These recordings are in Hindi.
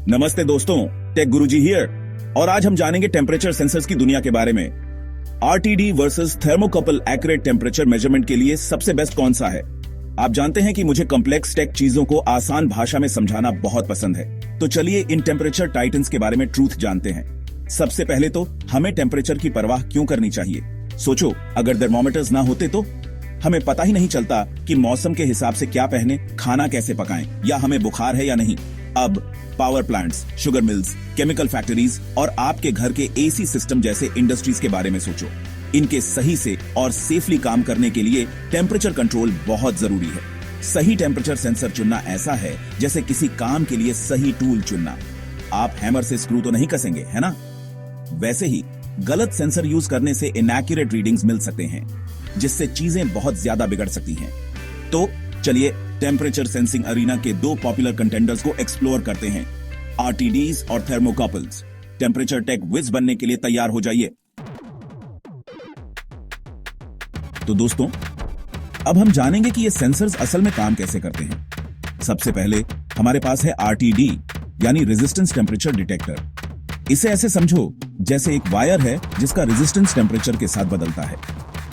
नमस्ते दोस्तों, टेक गुरुजी हियर और आज हम जानेंगे टेम्परेचर सेंसर्स की दुनिया के बारे में। RTD versus thermocouple accurate temperature measurement के लिए सबसे बेस्ट कौन सा है? आप जानते हैं कि मुझे कॉम्प्लेक्स टेक चीजों को आसान भाषा में समझाना बहुत पसंद है, तो चलिए इन टेम्परेचर टाइटन्स के बारे में ट्रूथ जानते हैं। सबसे पहले तो हमें टेम्परेचर की परवाह क्यों करनी चाहिए? सोचो, अगर थर्मोमीटर्स ना होते तो हमें पता ही नहीं चलता कि मौसम के हिसाब से क्या पहने, खाना कैसे पकाएं, या हमें बुखार है या नहीं। अब power plants, sugar mills, chemical factories और आपके घर के एसी सिस्टम जैसे इंडस्ट्रीज के बारे में सोचो। इनके सही से और सेफली काम करने के लिए टेम्परेचर कंट्रोल बहुत जरूरी है। सही टेम्परेचर सेंसर चुनना ऐसा है जैसे किसी काम के लिए सही टूल चुनना। आप हैमर से स्क्रू तो नहीं कसेंगे, है ना? वैसे ही गलत सेंसर यूज करने से इनएक्यूरेट रीडिंग्स मिल सकते हैं, जिससे चीजें बहुत ज्यादा बिगड़ सकती हैं। तो चलिए टेम्परेचर सेंसिंग अरीना के दो पॉपुलर कंटेंडर्स को एक्सप्लोर करते हैं, आरटीडीज और थर्मोकपल्स। टेम्परेचर टेक विज बनने के लिए तैयार हो जाइए। तो दोस्तों, अब हम जानेंगे कि ये सेंसर्स असल में काम कैसे करते हैं। सबसे पहले हमारे पास है आरटीडी यानी रेजिस्टेंस टेम्परेचर डिटेक्टर। इसे ऐसे समझो जैसे एक वायर है जिसका रेजिस्टेंस टेम्परेचर के साथ बदलता है।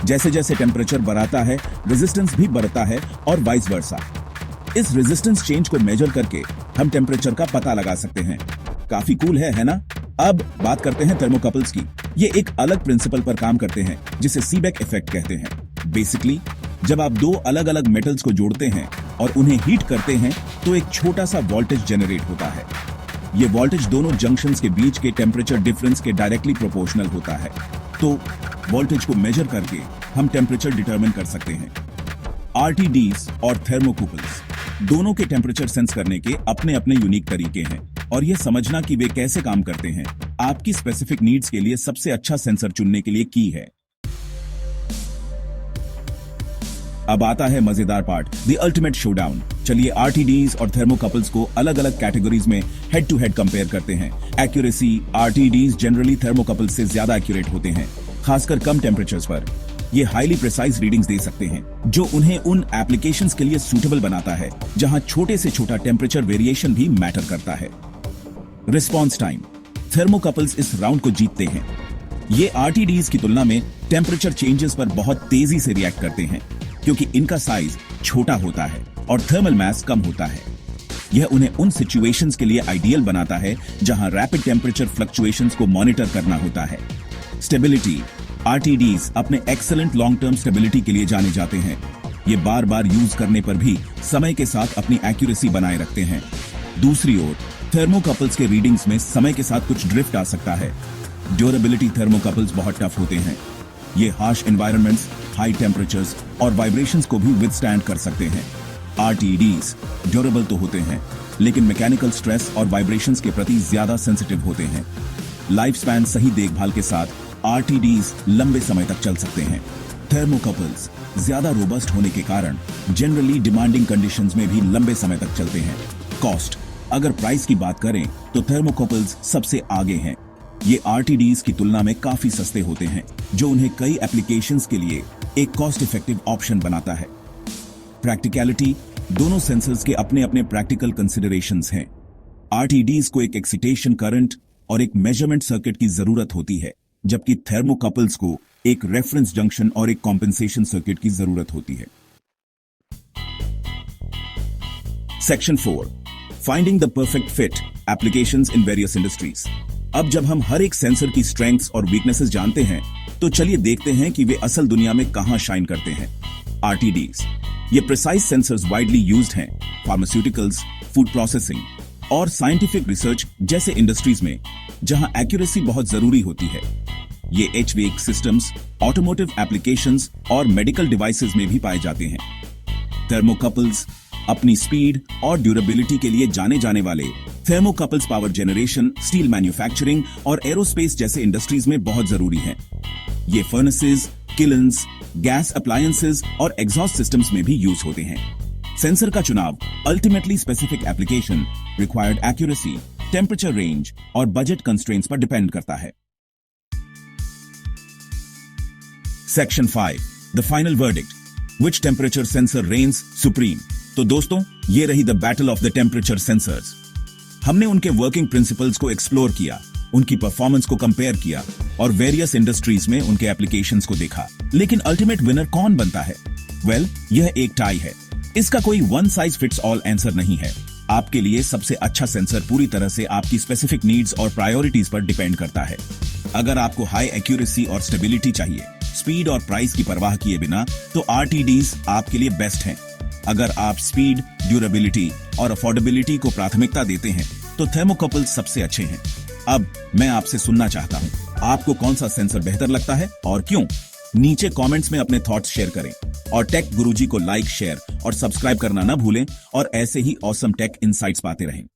जैसे जैसे टेम्परेचर बढ़ता है, रेजिस्टेंस भी बढ़ता है और वाइस वर्सा। इस रेजिस्टेंस चेंज को मेजर करके हम टेम्परेचर का पता लगा सकते हैं। काफी कूल है ना? अब बात करते हैं थर्मोकपल्स की। ये एक अलग प्रिंसिपल पर काम करते हैं जिसे सीबेक इफेक्ट कहते हैं। बेसिकली जब आप दो अलग अलग मेटल्स को जोड़ते हैं और उन्हें हीट करते हैं तो एक छोटा सा वोल्टेज जनरेट होता है। ये वोल्टेज दोनों जंक्शंस के बीच के टेम्परेचर डिफरेंस के डायरेक्टली प्रोपोर्शनल होता है। तो वोल्टेज को मेजर करके हम टेम्परेचर डिटरमिन कर सकते हैं। आरटीडीज और थर्मोकपल्स दोनों के टेम्परेचर सेंस करने के अपने अपने यूनिक तरीके हैं, और यह समझना कि वे कैसे काम करते हैं आपकी स्पेसिफिक नीड्स के लिए सबसे अच्छा सेंसर चुनने के लिए की है। अब आता है मजेदार पार्ट, द अल्टीमेट शोडाउन। चलिए आरटीडीज और थर्मोकपल्स को अलग अलग कैटेगरीज में हेड टू हेड कंपेयर करते हैं। एक्यूरेसी, आरटीडीज जनरली थर्मोकपल्स से ज्यादा एक्यूरेट होते हैं, खासकर कम टेम्परेचर्स पर। ये हाईली प्रिसाइज रीडिंग्स दे सकते हैं, जो उन्हें उन एप्लीकेशंस के लिए सूटेबल बनाता है जहां छोटे से छोटा टेम्परेचर वेरिएशन भी मैटर करता है। रिस्पॉन्स टाइम, थर्मोकपल्स इस राउंड को जीतते हैं। ये आरटीडीज की तुलना में टेम्परेचर चेंजेस पर बहुत तेजी से रिएक्ट करते हैं, क्योंकि इनका साइज छोटा होता है और थर्मल मास कम होता है। यह उन्हें उन सिचुएशंस के लिए आइडियल बनाता है जहां रैपिड टेम्परेचर फ्लक्चुएशंस को मॉनिटर करना होता है। स्टेबिलिटी, आरटीडीज अपने एक्सीलेंट लॉन्ग टर्म स्टेबिलिटी के लिए जाने जाते हैं। ये बार बार यूज करने पर भी समय के साथ अपनी एक्यूरेसी बनाए रखते हैं। दूसरी ओर थर्मोकपल्स के रीडिंग्स में समय के साथ कुछ ड्रिफ्ट आ सकता है। ड्यूरेबिलिटी, थर्मोकपल्स बहुत टफ होते हैं। ये हार्श एनवायरनमेंट्स, हाई टेम्परेचर्स और वाइब्रेशंस को भी विथस्टैंड कर सकते हैं। आरटीडीज ड्यूरेबल तो होते हैं, लेकिन मैकेनिकल स्ट्रेस और वाइब्रेशंस के प्रति ज्यादा सेंसिटिव होते हैं। लाइफ स्पैन सही देखभाल के साथ आरटीडीज लंबे समय तक चल सकते हैं। थर्मोकपल्स ज्यादा रोबस्ट होने के कारण जनरली डिमांडिंग कंडीशंस में भी लंबे समय तक चलते हैं। कॉस्ट, अगर प्राइस की बात करें तो थर्मोकपल्स सबसे आगे हैं। ये आरटीडीज की तुलना में काफी सस्ते होते हैं, जो उन्हें कई एप्लीकेशंस के लिए एक कॉस्ट इफेक्टिव ऑप्शन बनाता है। प्रैक्टिकलिटी, दोनों सेंसर्स के अपने अपने प्रैक्टिकल कंसिडरेशंस हैं। आरटीडीज को एक एक्सिटेशन करंट और एक मेजरमेंट सर्किट की जरूरत होती है, जबकि थर्मोकपल्स को एक रेफरेंस जंक्शन और एक कॉम्पेंसेशन सर्किट की जरूरत होती है। Section 4, finding the perfect fit, applications in various industries. अब जब हम हर एक सेंसर की स्ट्रेंथ्स और वीकनेसेस जानते हैं, तो चलिए देखते हैं कि वे असल दुनिया में कहां शाइन करते हैं। आरटीडीज, ये प्रिसाइज सेंसर्स वाइडली यूज्ड हैं फार्मास्यूटिकल्स, फूड प्रोसेसिंग और साइंटिफिक रिसर्च जैसे इंडस्ट्रीज में, जहां एक्यूरेसी बहुत जरूरी होती है। ये एचवीएसी सिस्टम्स, ऑटोमोटिव एप्लीकेशंस और मेडिकल डिवाइसेस में भी पाए जाते हैं। थर्मोकपल्स अपनी स्पीड और ड्यूरेबिलिटी के लिए जाने जाने वाले thermocouples power generation, steel manufacturing और एरोस्पेस जैसे इंडस्ट्रीज में बहुत जरूरी हैं। ये फर्नेसेस, किलन्स, गैस अप्लायंसेस और एग्जॉस्ट सिस्टम्स में भी यूज होते हैं। सेंसर का चुनाव ultimately specific application, required accuracy, temperature range और बजट कंस्ट्रेंट्स पर डिपेंड करता है। Section 5, the final verdict, which temperature sensor reigns supreme. तो दोस्तों, ये रही the battle of the temperature sensors. हमने उनके वर्किंग प्रिंसिपल्स को एक्सप्लोर किया, उनकी परफॉर्मेंस को कंपेयर किया और वेरियस इंडस्ट्रीज में उनके एप्लीकेशंस को देखा। लेकिन अल्टीमेट विनर कौन बनता है? वेल, यह एक टाई है। इसका कोई one size fits all answer नहीं है। आपके लिए सबसे अच्छा सेंसर पूरी तरह से आपकी स्पेसिफिक नीड्स और प्रायोरिटीज पर डिपेंड करता है। अगर आपको हाई एक्यूरेसी और स्टेबिलिटी चाहिए, स्पीड और प्राइस की परवाह किए बिना, तो आरटीडीज आपके लिए बेस्ट हैं। अगर आप स्पीड, ड्यूरेबिलिटी और अफोर्डेबिलिटी को प्राथमिकता देते हैं, तो थर्मोकपल्स सबसे अच्छे हैं। अब मैं आपसे सुनना चाहता हूं, आपको कौन सा सेंसर बेहतर लगता है और क्यों? नीचे कमेंट्स में अपने थॉट्स शेयर करें और टेक गुरुजी को लाइक, शेयर और सब्सक्राइब करना ना भूलें और ऐसे ही ऑसम टेक इनसाइट्स पाते रहें।